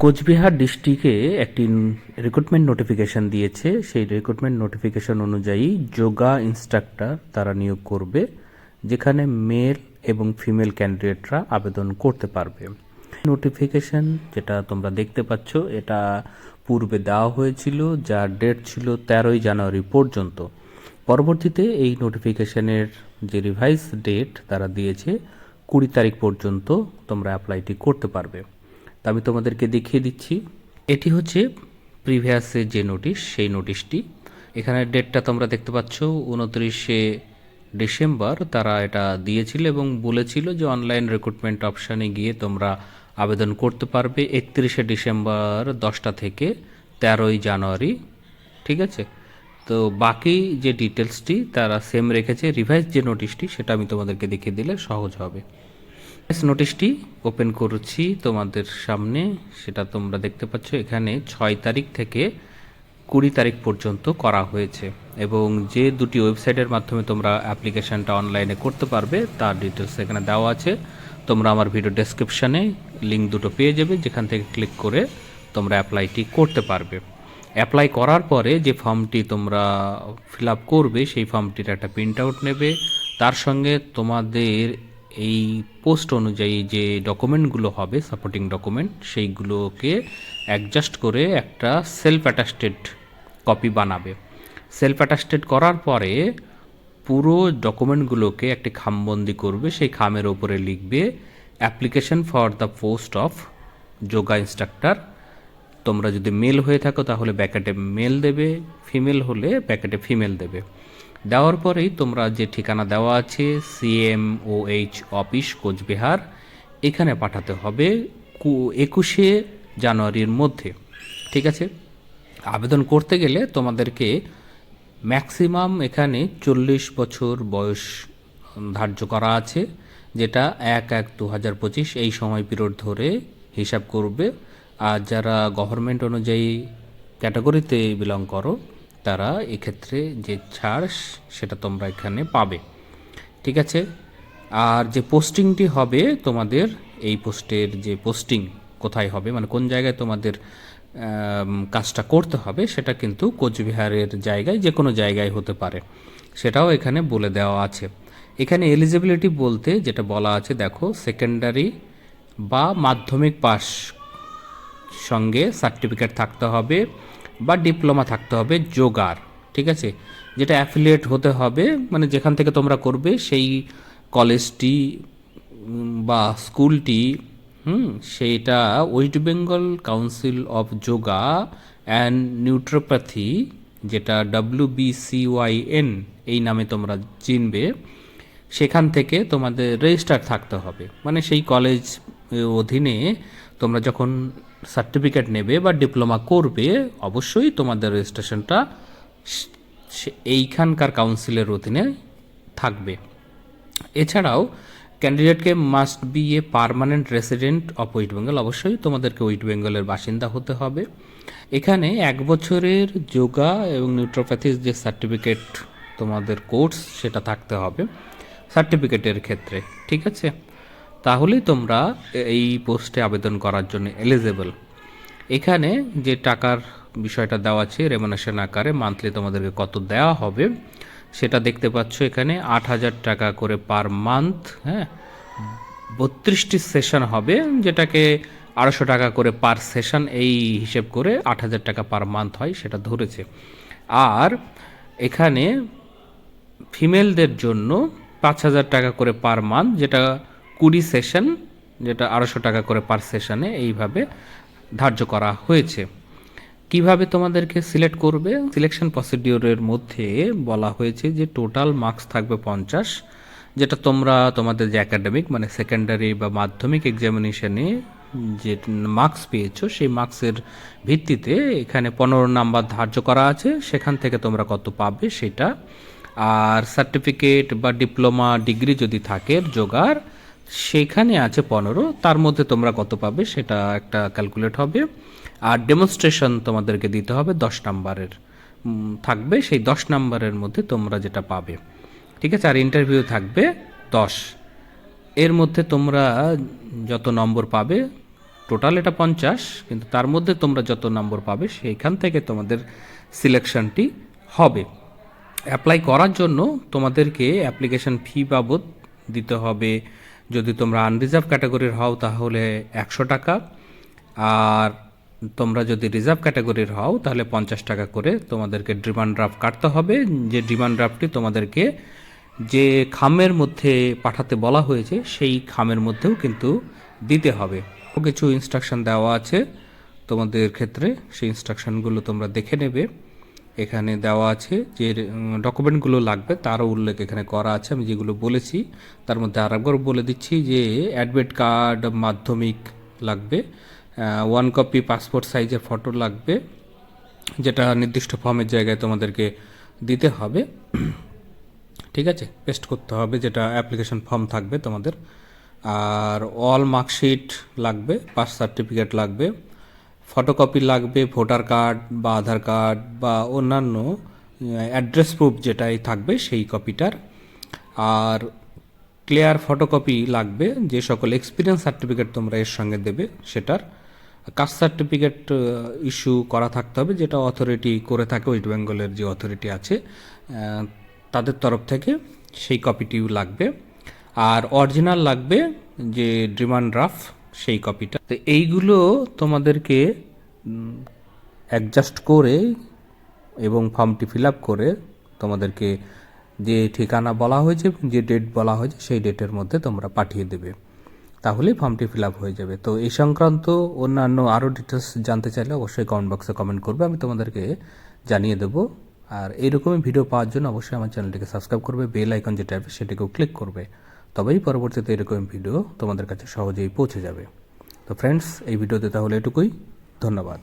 কোচবিহার ডিস্ট্রিক্টে একটি recruitment notification দিয়েছে। সেই রিক্রুটমেন্ট নোটিফিকেশন অনুযায়ী যোগা ইনস্ট্রাক্টর তারা নিয়োগ করবে, যেখানে মেল এবং ফিমেল ক্যান্ডিডেটরা আবেদন করতে পারবে। নোটিফিকেশন যেটা তোমরা দেখতে পাচ্ছ, এটা পূর্বে দেওয়া হয়েছিল, যার ডেট ছিল 13ই জানুয়ারি পর্যন্ত। পরবর্তীতে এই নোটিফিকেশনের যে রিভাইজ ডেট তারা দিয়েছে 20 তারিখ পর্যন্ত তোমরা অ্যাপ্লাইটি করতে পারবে। তা আমি তোমাদেরকে দেখিয়ে দিচ্ছি। এটি হচ্ছে প্রিভিয়াসে যে নোটিশ, সেই নোটিশটি। এখানে ডেটটা তোমরা দেখতে পাচ্ছ 29শে ডিসেম্বর তারা এটা দিয়েছিল এবং বলেছিল যে অনলাইন রিক্রুটমেন্ট অপশানে গিয়ে তোমরা আবেদন করতে পারবে 31শে ডিসেম্বর 10টা থেকে 13ই জানুয়ারি। ঠিক আছে, তো বাকি যে ডিটেলসটি তারা সেম রেখেছে। রিভাইজ যে নোটিশটি সেটা আমি তোমাদেরকে দেখিয়ে দিলে সহজ হবে। নোটিশটি ওপেন করছি তোমাদের সামনে, সেটা তোমরা দেখতে পাচ্ছ। এখানে 6 তারিখ থেকে 20 তারিখ পর্যন্ত করা হয়েছে এবং যে দুটি ওয়েবসাইটের মাধ্যমে তোমরা অ্যাপ্লিকেশনটা অনলাইনে করতে পারবে তার ডিটেলস এখানে দেওয়া আছে। তোমরা আমার ভিডিও ডেসক্রিপশানে লিঙ্ক দুটো পেয়ে যাবে, যেখান থেকে ক্লিক করে তোমরা অ্যাপ্লাইটি করতে পারবে। অ্যাপ্লাই করার পরে যে ফর্মটি তোমরা ফিল আপ করবে, সেই ফর্মটির একটা প্রিন্ট আউট নেবে। তার সঙ্গে তোমাদের এই পোস্ট অনুযায়ী যে ডকুমেন্টগুলো হবে, সাপোর্টিং ডকুমেন্ট, সেইগুলোকে অ্যাডজাস্ট করে একটা সেলফ অ্যাটাস্টেড কপি বানাবে। সেলফ অ্যাটাস্টেড করার পরে পুরো ডকুমেন্টগুলোকে একটি খামবন্দি করবে। সেই খামের ওপরে লিখবে application for the post of yoga instructor. তোমরা যদি মেল হয়ে থাকো তাহলে ব্যাকেটে মেল দেবে, ফিমেল হলে ব্যাকেটে ফিমেল দেবে। দেওয়ার পরেই তোমরা যে ঠিকানা দেওয়া আছে CMOH অফিস কোচবিহার, এখানে পাঠাতে হবে 21শে জানুয়ারির মধ্যে। ঠিক আছে, আবেদন করতে গেলে তোমাদেরকে ম্যাক্সিমাম এখানে 40 বছর বয়স ধার্য করা আছে, যেটা 1/1/2025 এই সময় পিরিয়ড ধরে হিসাব করবে। আর যারা গভর্নমেন্ট অনুযায়ী ক্যাটাগরিতে বিলং করো তারা এক্ষেত্রে যে ছাড় সেটা তোমরা এখানে পাবে। ঠিক আছে, আর যে পোস্টিংটি হবে তোমাদের, এই পোস্টের যে পোস্টিং কোথায় হবে, মানে কোন জায়গায় তোমাদের কাজটা করতে হবে, সেটা কিন্তু কোচবিহারের জায়গায় যে কোনো জায়গায় হতে পারে, সেটাও এখানে বলে দেওয়া আছে। এখানে এলিজিবিলিটি বলতে যেটা বলা আছে দেখো, সেকেন্ডারি বা মাধ্যমিক পাস সঙ্গে সার্টিফিকেট থাকতে হবে বা ডিপ্লোমা থাকতে হবে যোগার। ঠিক আছে, যেটা অ্যাফিলিয়েট হতে হবে, মানে যেখান থেকে তোমরা করবে সেই কলেজটি বা স্কুলটি সেইটা West Bengal Council of Yoga and Naturopathy, যেটা WBCYN এই নামে তোমরা চিনবে, সেখান থেকে তোমাদের রেজিস্টার থাকতে হবে। মানে সেই কলেজ অধীনে তোমরা যখন সার্টিফিকেট নেবে বা ডিপ্লোমা করবে, অবশ্যই তোমাদের রেজিস্ট্রেশনটা এইখানকার কাউন্সিলের অধীনে থাকবে। এছাড়াও ক্যান্ডিডেটকে must be a permanent resident of West Bengal, অবশ্যই তোমাদেরকে ওয়েস্ট বেঙ্গলের বাসিন্দা হতে হবে। এখানে 1 বছরের যোগা এবং নিউট্রোপ্যাথির যে সার্টিফিকেট তোমাদের কোর্স, সেটা থাকতে হবে সার্টিফিকেটের ক্ষেত্রে। ঠিক আছে, তাহলেই তোমরা এই পোস্টে আবেদন করার জন্য এলিজেবল। এখানে যে টাকার বিষয়টা দেওয়া আছে রেমুনেশন আকারে মান্থলি তোমাদেরকে কত দেওয়া হবে সেটা দেখতে পাচ্ছ এখানে 8,000 টাকা করে পার মান্থ। হ্যাঁ, 32টি সেশন হবে, যেটাকে 250 টাকা করে পার সেশন, এই হিসেব করে 8,000 টাকা পার মান্থ হয়, সেটা ধরেছে। আর এখানে ফিমেলদের জন্য 5,000 টাকা করে পার মান্থ, যেটা 20 সেশন, যেটা 250 টাকা করে পার সেশনে এইভাবে ধার্য করা হয়েছে। কিভাবে তোমাদেরকে সিলেক্ট করবে, সিলেকশন প্রসিডিওরের মধ্যে বলা হয়েছে যে টোটাল মার্কস থাকবে 50, যেটা তোমরা তোমাদের যে একাডেমিক মানে সেকেন্ডারি বা মাধ্যমিক এক্সামিনেশনে যে মার্কস পেয়েছো, সেই মার্কসের ভিত্তিতে এখানে 15 নাম্বার ধার্য করা আছে, সেখান থেকে তোমরা কত পাবে সেটা। আর সার্টিফিকেট বা ডিপ্লোমা ডিগ্রি যদি থাকে যোগার, সেখানে আছে 15, তার মধ্যে তোমরা কত পাবে সেটা একটা ক্যালকুলেট হবে। আর ডেমনস্ট্রেশন তোমাদেরকে দিতে হবে 10 নাম্বারের থাকবে, সেই 10 নাম্বারের মধ্যে তোমরা যেটা পাবে। ঠিক আছে, আর ইন্টারভিউ থাকবে 10। এর মধ্যে তোমরা যত নম্বর পাবে টোটাল এটা 50, কিন্তু তার মধ্যে তোমরা যত নম্বর পাবে সেইখান থেকে তোমাদের সিলেকশনটি হবে। অ্যাপ্লাই করার জন্য তোমাদেরকে অ্যাপ্লিকেশন ফি বাবদ দিতে হবে। যদি তোমরা আনরিজার্ভ ক্যাটাগরির হও তাহলে 100 টাকা, আর তোমরা যদি রিজার্ভ ক্যাটাগরির হও তাহলে 50 টাকা করে তোমাদেরকে ডিমান্ড ড্রাফট কাটতে হবে। যে ডিমান্ড ড্রাফটটি তোমাদেরকে যে খামের মধ্যে পাঠাতে বলা হয়েছে সেই খামের মধ্যেও কিন্তু দিতে হবে। কিছু ইনস্ট্রাকশন দেওয়া আছে তোমাদের ক্ষেত্রে, সেই ইনস্ট্রাকশনগুলো তোমরা দেখে নেবে। এখানে দেওয়া আছে যে ডকুমেন্টগুলো লাগবে তারও উল্লেখ এখানে করা আছে। আমি যেগুলো বলেছি তার মধ্যে আরেকবার বলে দিচ্ছি যে অ্যাডমিট কার্ড মাধ্যমিক লাগবে, 1 কপি পাসপোর্ট সাইজের ফটো লাগবে, যেটা নির্দিষ্ট ফর্মের জায়গায় তোমাদেরকে দিতে হবে। ঠিক আছে, পেস্ট করতে হবে, যেটা অ্যাপ্লিকেশন ফর্ম থাকবে তোমাদের। আর অল মার্কশিট লাগবে, পাস সার্টিফিকেট লাগবে, ফটোকপি লাগবে ভোটার কার্ড বা আধার কার্ড বা অন্যান্য অ্যাড্রেস প্রুফ যেটাই থাকবে সেই কপিটার। আর ক্লিয়ার ফটোকপি লাগবে, যে সকল এক্সপিরিয়েন্স সার্টিফিকেট তোমরা এর সঙ্গে দেবে সেটার। কাস্ট সার্টিফিকেট ইস্যু করা থাকতে হবে, যেটা অথরিটি করে থাকে, ওয়েস্ট বেঙ্গলের যে অথরিটি আছে তাদের তরফ থেকে, সেই কপিটিও লাগবে। আর অরিজিনাল লাগবে যে ডিমান্ড ড্রাফট সেই কপিটা। তো এইগুলো তোমাদেরকে অ্যাডজাস্ট করে এবং ফর্মটি ফিল আপ করে তোমাদেরকে যে ঠিকানা বলা হয়েছে, যে ডেট বলা হয়েছে সেই ডেটের মধ্যে তোমরা পাঠিয়ে দেবে, তাহলেই ফর্মটি ফিল আপ হয়ে যাবে। তো এই সংক্রান্ত অন্যান্য আরও ডিটেলস জানতে চাইলে অবশ্যই কমেন্ট বক্সে কমেন্ট করবে, আমি তোমাদেরকে জানিয়ে দেবো। আর এইরকমই ভিডিও পাওয়ার জন্য অবশ্যই আমার চ্যানেলটিকে সাবস্ক্রাইব করবে, বেল আইকন যেটা আছে সেটিকেও ক্লিক করবে, তবেই পরবর্তীতে এরকম ভিডিও তোমাদের কাছে সহজেই পৌঁছে যাবে। তো ফ্রেন্ডস, এই ভিডিওতে তাহলে এটুকুই, ধন্যবাদ।